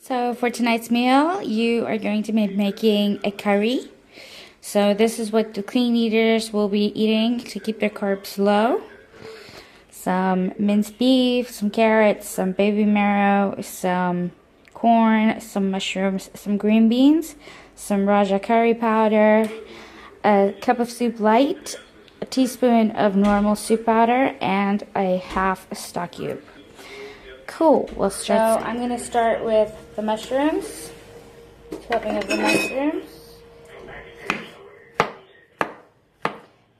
So for tonight's meal, you are going to be making a curry. So this is what the clean eaters will be eating to keep their carbs low. Some minced beef, some carrots, some baby marrow, some corn, some mushrooms, some green beans, some Raja curry powder, a cup of soup Lite, a teaspoon of normal soup powder, and a half a stock cube. Cool, we'll start. So I'm going to start with the mushrooms, chopping of the mushrooms.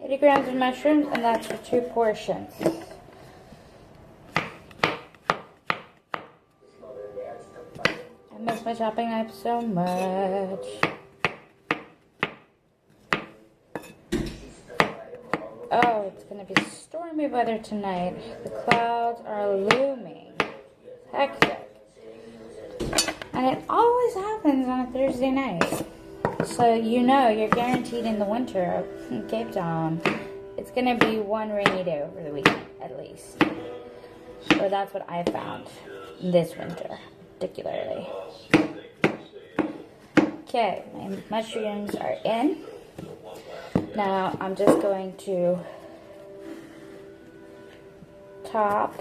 80 grams of mushrooms, and that's for 2 portions. I miss my chopping knife so much. Oh, it's going to be stormy weather tonight. The clouds are looming. Hectic. And it always happens on a Thursday night. So you know you're guaranteed in the winter in Cape Town. It's going to be one rainy day over the weekend, at least. Or that's what I found this winter, particularly. Okay, my mushrooms are in. Now I'm just going to top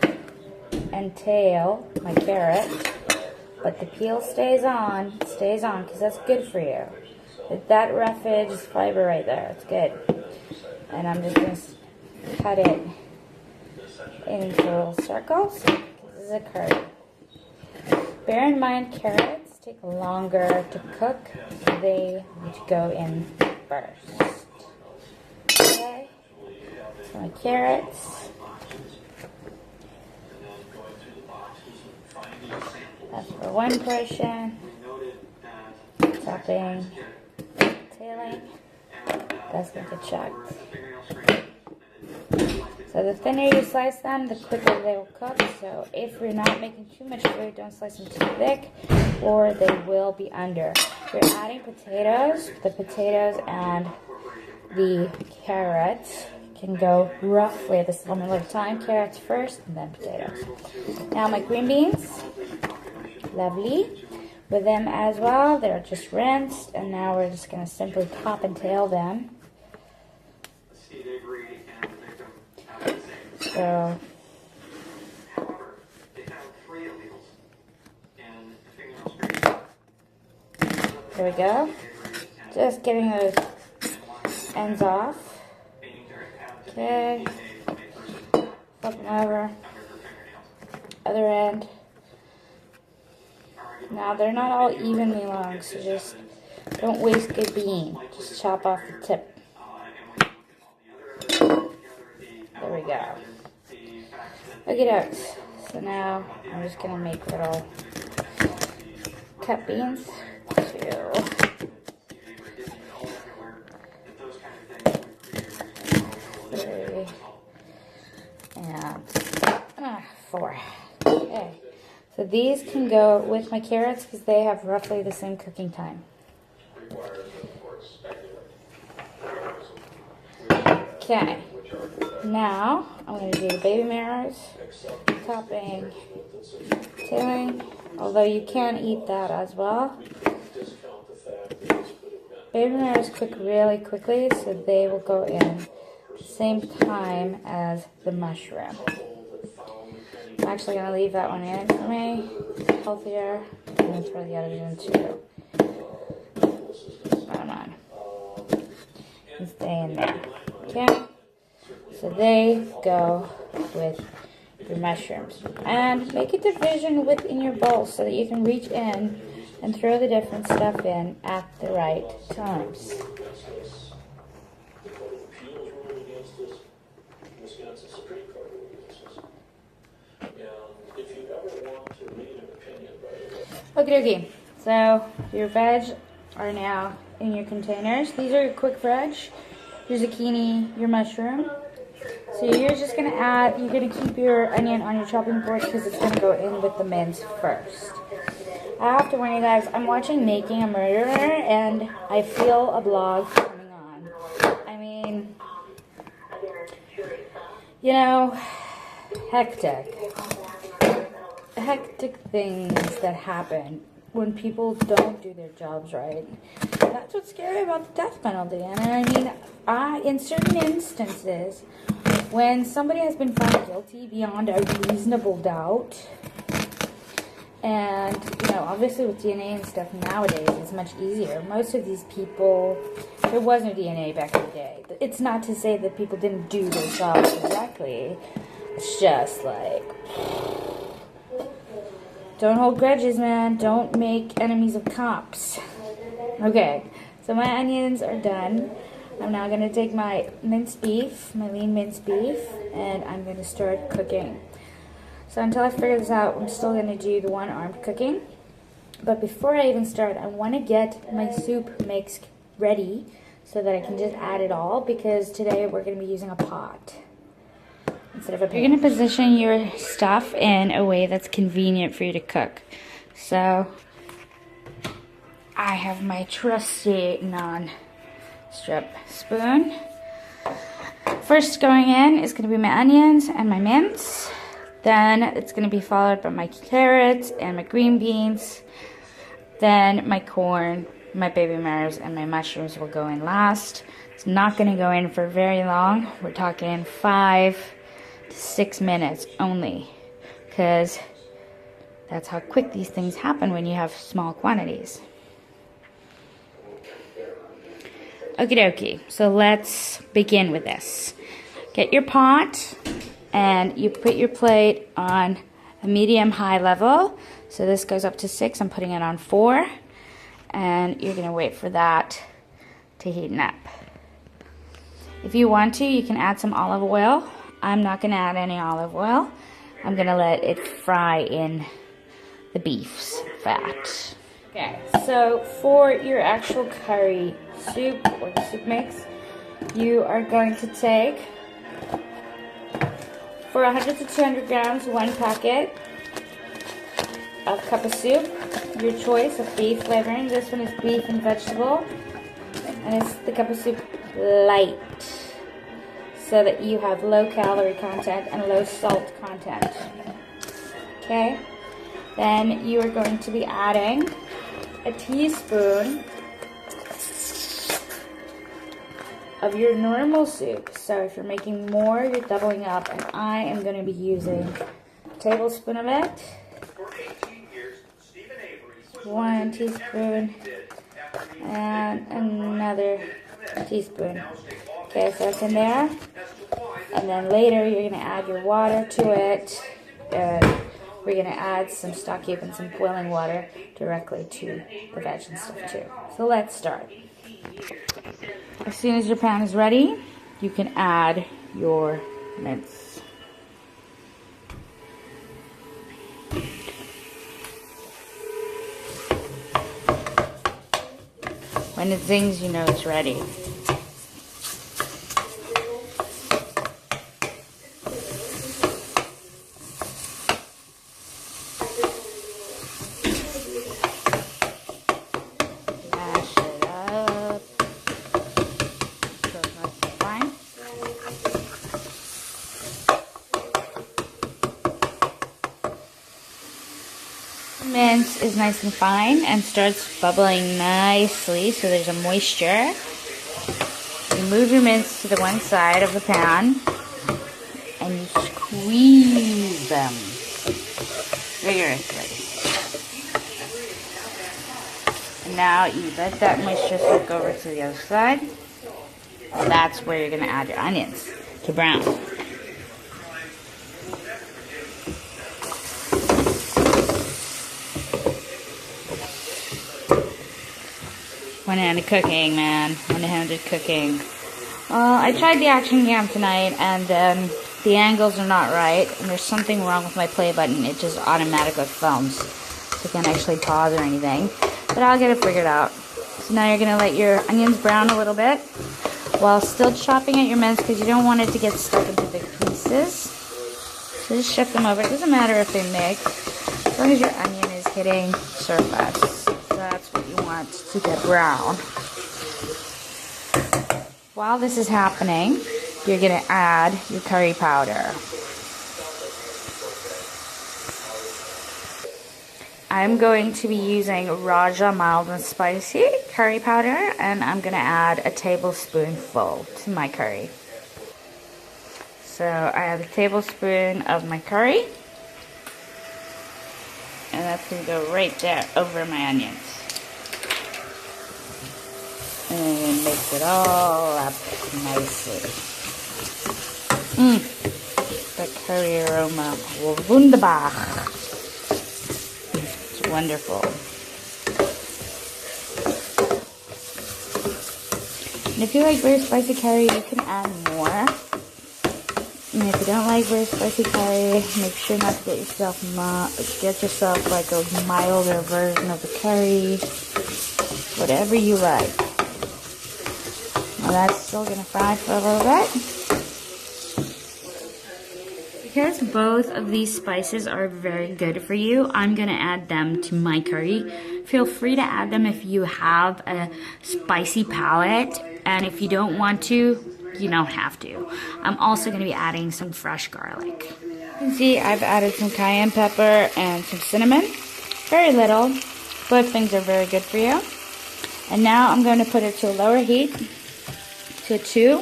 and tail my carrot, but the peel stays on because that's good for you. That roughage is fiber right there, it's good. And I'm just going to cut it into little circles. This is a curry. Bear in mind, carrots take longer to cook, so they need to go in first. Okay, so my carrots. That's for 1 portion. Chopping, tailing. That's going to get chucked. So the thinner you slice them, the quicker they will cook. So if you're not making too much food, don't slice them too thick, or they will be under. If you're adding potatoes, the potatoes and the carrots can go roughly at the similar time. Carrots first, and then potatoes. Now my green beans. Lovely. With them as well, they're just rinsed, and now we're just going to simply top and tail them. So, there we go. Just getting those ends off. Okay. Flip them over. Other end. Now, they're not all evenly long, so just don't waste good bean. Just chop off the tip. There we go. Okie dokes. So now, I'm just going to make little cut beans. 2. 3. And 4. Okay. So these can go with my carrots because they have roughly the same cooking time. Okay, now I'm going to do the baby marrows, topping, tailing, although you can eat that as well. Baby marrows cook really quickly, so they will go in at the same time as the mushroom. I'm actually going to leave that one in for me. It's healthier. I'm going to throw the others in too. Come on. And stay in there. Okay? So they go with your mushrooms. And make a division within your bowl so that you can reach in and throw the different stuff in at the right times. Okie dokie, so your veg are now in your containers. These are your quick veg, your zucchini, your mushroom. So you're just going to add, you're going to keep your onion on your chopping board because it's going to go in with the mince first. I have to warn you guys, I'm watching Making a Murderer and I feel a blog coming on. I mean, you know, hectic things that happen when people don't do their jobs right. That's what's scary about the death penalty. And I mean, in certain instances, when somebody has been found guilty beyond a reasonable doubt, and, you know, obviously with DNA and stuff nowadays, it's much easier. Most of these people, there was no DNA back in the day. It's not to say that people didn't do their jobs correctly. It's just like, don't hold grudges, man. Don't make enemies of cops. Okay, so my onions are done. I'm now going to take my minced beef, my lean minced beef, and I'm going to start cooking. So until I figure this out, I'm still going to do the one-armed cooking. But before I even start, I want to get my soup mix ready so that I can just add it all, because today we're going to be using a pot instead of a pan. You're going to position your stuff in a way that's convenient for you to cook. So I have my trusty non-strip spoon. First going in is going to be my onions and my mince. Then it's going to be followed by my carrots and my green beans. Then my corn, my baby marrows, and my mushrooms will go in last. It's not going to go in for very long. We're talking 5 to 6 minutes only, because that's how quick these things happen when you have small quantities. Okie dokie, so let's begin with this. Get your pot, and you put your plate on a medium-high level. So this goes up to 6. I'm putting it on 4. And you're going to wait for that to heat up. If you want to, you can add some olive oil. I'm not going to add any olive oil. I'm going to let it fry in the beef's fat. Okay, so for your actual curry soup or the soup mix, you are going to take, for 100 to 200 grams, 1 packet, a cup of soup, your choice of beef flavoring. This one is beef and vegetable, and it's the cup of soup Lite, so that you have low calorie content and low salt content. Okay, then you are going to be adding a teaspoon of your normal soup. So if you're making more, you're doubling up, and I am going to be using a tablespoon of it, 1 teaspoon, and another teaspoon. Okay, so that's in there, and then later you're going to add your water to it, and we're going to add some stock cube and some boiling water directly to the veg and stuff too. So let's start. As soon as your pan is ready, you can add your mince. When it zings, you know it's ready. Mash it up. Fine. Mince is nice and fine and starts bubbling nicely, so there's a moisture. You move your mince to the one side of the pan and you squeeze them vigorously. And now you let that moisture soak over to the other side. That's where you're going to add your onions to brown. One-handed cooking, man. One-handed cooking. I tried the action cam tonight, and the angles are not right, and there's something wrong with my play button. It just automatically films, so you can't actually pause or anything. But I'll get it figured out. So now you're going to let your onions brown a little bit while still chopping at your mince, because you don't want it to get stuck into big pieces. So just shift them over. It doesn't matter if they mix, as long as your onion is hitting surface. That's what you want to get brown. While this is happening, you're going to add your curry powder. I'm going to be using Raja mild and spicy curry powder, and I'm going to add a tablespoonful to my curry. So I have a tablespoon of my curry, and that's going to go right there over my onions. And then mix it all up nicely. The curry aroma, wunderbar. It's wonderful. And if you like very spicy curry, you can add more. And if you don't like very spicy curry, make sure not to get yourself like a milder version of the curry. Whatever you like. Now that's still gonna fry for a little bit. Because both of these spices are very good for you, I'm gonna add them to my curry. Feel free to add them if you have a spicy palate, and if you don't want to, you don't have to. I'm also gonna be adding some fresh garlic. You can see I've added some cayenne pepper and some cinnamon. Very little. Both things are very good for you. And now I'm going to put it to a lower heat, to 2,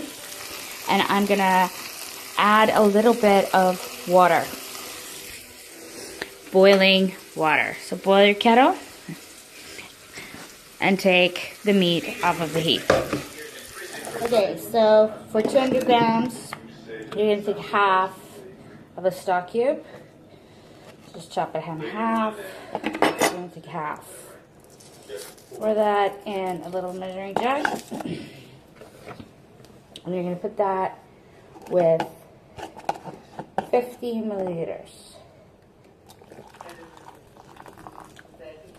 and I'm gonna add a little bit of water. Boiling water. So boil your kettle and take the meat off of the heat. Okay, so for 200 grams, you're going to take half of a stock cube. Just chop it in half. You're going to take half. Pour that in a little measuring jug. And you're going to put that with 50 milliliters.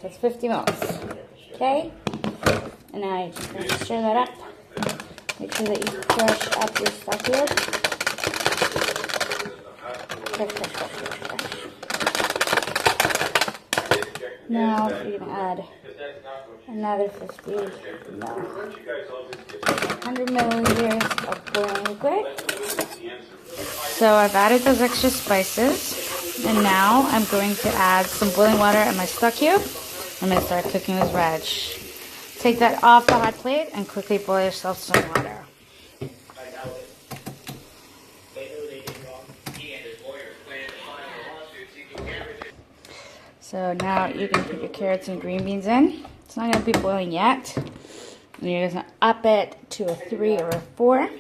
That's 50 mils. Okay? And now you're just going to stir that up. Make sure that you crush up your stock cube. Crush. Now you're going to add another 100 milliliters of boiling liquid. So I've added those extra spices, and now I'm going to add some boiling water in my stock cube. I'm going to start cooking this veg. Take that off the hot plate and quickly boil yourself some water. So now you can put your carrots and green beans in. It's not going to be boiling yet. And you're just going to up it to a 3 or a 4.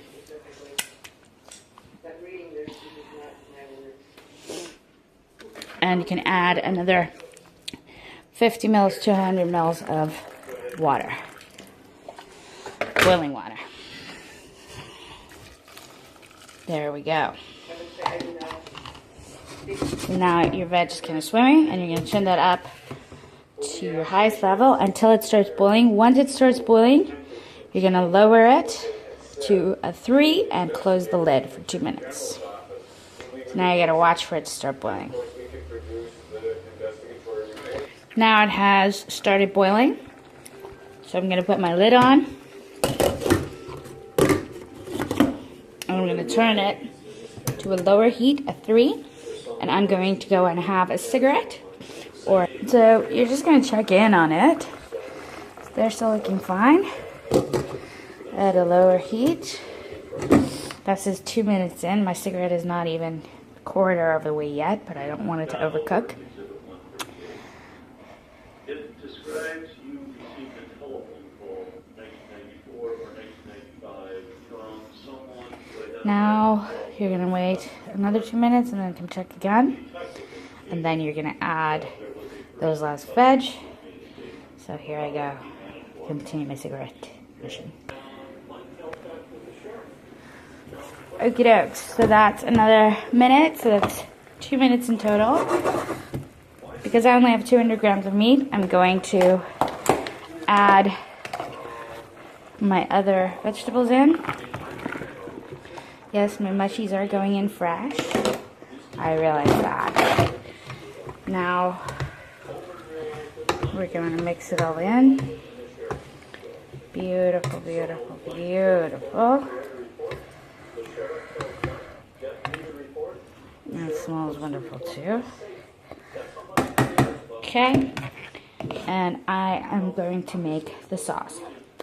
And you can add another 50 mils to 100 mils of water. Boiling water. There we go. So now your veg is kind of swimming, and you're going to turn that up to your highest level until it starts boiling. Once it starts boiling, you're going to lower it to a 3 and close the lid for 2 minutes. So now you got to watch for it to start boiling. Now it has started boiling, so I'm going to put my lid on, and I'm going to turn it to a lower heat, a 3, and I'm going to go and have a cigarette. So you're just going to check in on it. They're still looking fine at a lower heat. That says 2 minutes in. My cigarette is not even a quarter of the way yet, but I don't want it to overcook. It describes you received a telephone call in 1994 or 1995 from someone. Now you're going to wait another 2 minutes and then come check again. And then you're going to add those last veg. So here I go. Continue my cigarette mission. Okie dokes. So that's another minute. So that's 2 minutes in total. Because I only have 200 grams of meat, I'm going to add my other vegetables in. Yes, my mushies are going in fresh. I realize that. Now, we're going to mix it all in. Beautiful, beautiful, beautiful. And it smells wonderful too. Okay, and I am going to make the sauce.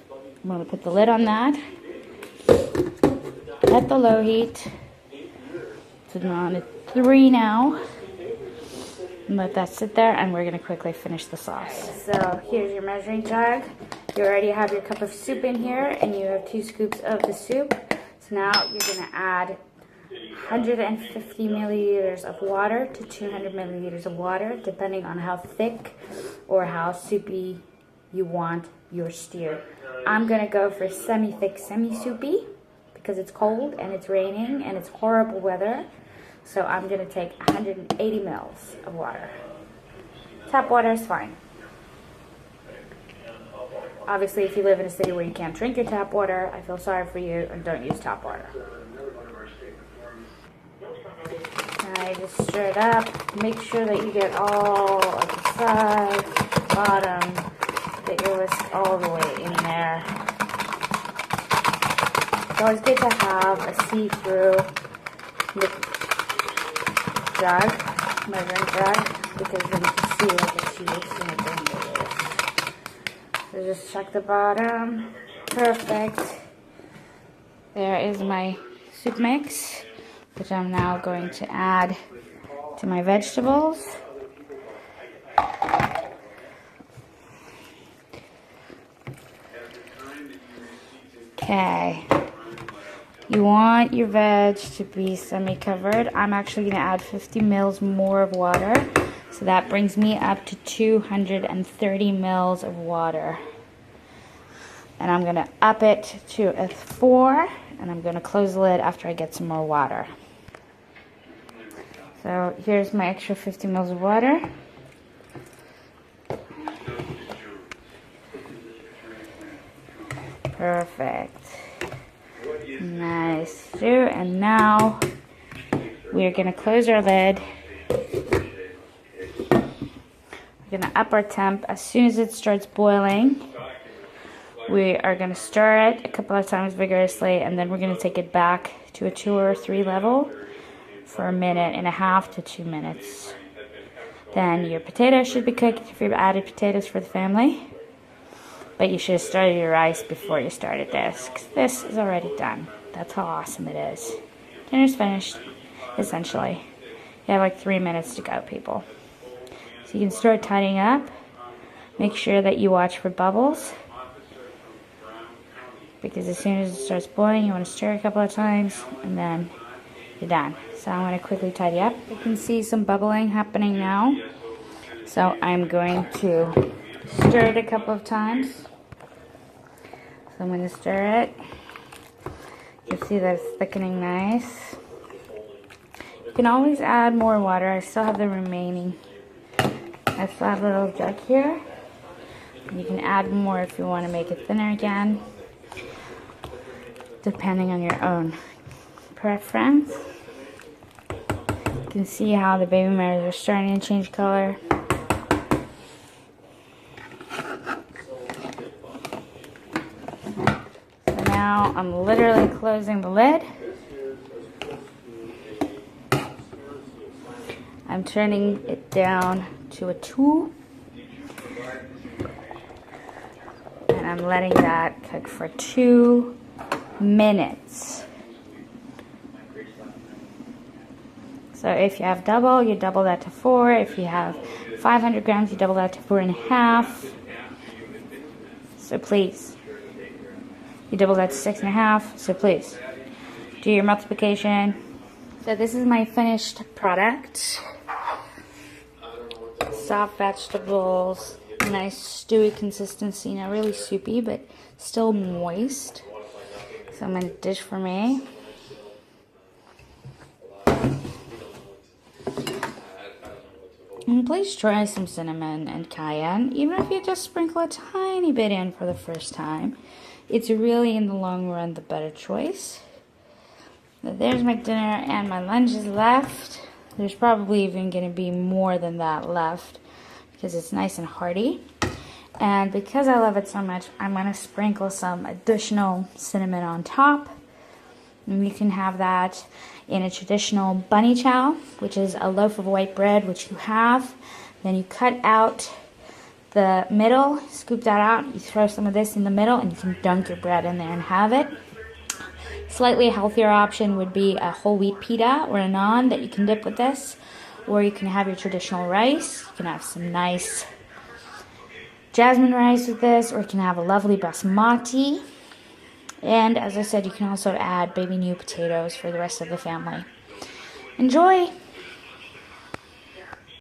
I'm going to put the lid on that at the low heat. It's on at 3 now. Let that sit there, and we're going to quickly finish the sauce. So here's your measuring jug. You already have your cup of soup in here, and you have 2 scoops of the soup. So now you're going to add 150 milliliters of water to 200 milliliters of water, depending on how thick or how soupy you want your stew. I'm going to go for semi-thick, semi-soupy because it's cold and it's raining and it's horrible weather. So I'm going to take 180 mils of water. Tap water is fine. Obviously, if you live in a city where you can't drink your tap water, I feel sorry for you and don't use tap water. I just stir it up. Make sure that you get all of the side, bottom, get your whisk all the way in there. It's always good to have a see-through jug, measuring jug, because then you can see like a cheese and it. So just check the bottom. Perfect. There is my soup mix, which I'm now going to add to my vegetables. Okay. You want your veg to be semi-covered. I'm actually going to add 50 mils more of water. So that brings me up to 230 mils of water. And I'm going to up it to a 4. And I'm going to close the lid after I get some more water. So here's my extra 50 mils of water. Perfect. Nice. And now we're going to close our lid. We're going to up our temp. As soon as it starts boiling, we are going to stir it a couple of times vigorously, and then we're going to take it back to a 2 or 3 level for 1.5 to 2 minutes. Then your potatoes should be cooked if you've added potatoes for the family. But you should have started your rice before you started this, because this is already done. That's how awesome it is. Dinner's finished, essentially. You have like 3 minutes to go, people. So you can start tidying up. Make sure that you watch for bubbles, because as soon as it starts boiling, you want to stir a couple of times, and then you're done. So I'm going to quickly tidy up. You can see some bubbling happening now. So I'm going to stir it a couple of times. So I'm going to stir it. You can see that it's thickening nice. You can always add more water. I still have the remaining. I still have a little jug here. You can add more if you want to make it thinner again, depending on your own preference. You can see how the baby marrows are starting to change color. Now I'm literally closing the lid. I'm turning it down to a 2. And I'm letting that cook for 2 minutes. So if you have double, you double that to 4. If you have 500 grams, you double that to 4.5. So please. You double that to 6.5, so please do your multiplication. So this is my finished product. Soft vegetables, nice stewy consistency, not really soupy, but still moist. So I'm going to dish for me. And please try some cinnamon and cayenne, even if you just sprinkle a tiny bit in for the first time. It's really, in the long run, the better choice. So there's my dinner, and my lunch is left. There's probably even going to be more than that left, because it's nice and hearty. And because I love it so much, I'm going to sprinkle some additional cinnamon on top. And you can have that in a traditional bunny chow, which is a loaf of white bread, which you have. Then you cut out the middle, scoop that out, you throw some of this in the middle, and you can dunk your bread in there and have it. Slightly healthier option would be a whole wheat pita or a naan that you can dip with this, or you can have your traditional rice. You can have some nice jasmine rice with this, or you can have a lovely basmati. And as I said, you can also add baby new potatoes for the rest of the family. Enjoy!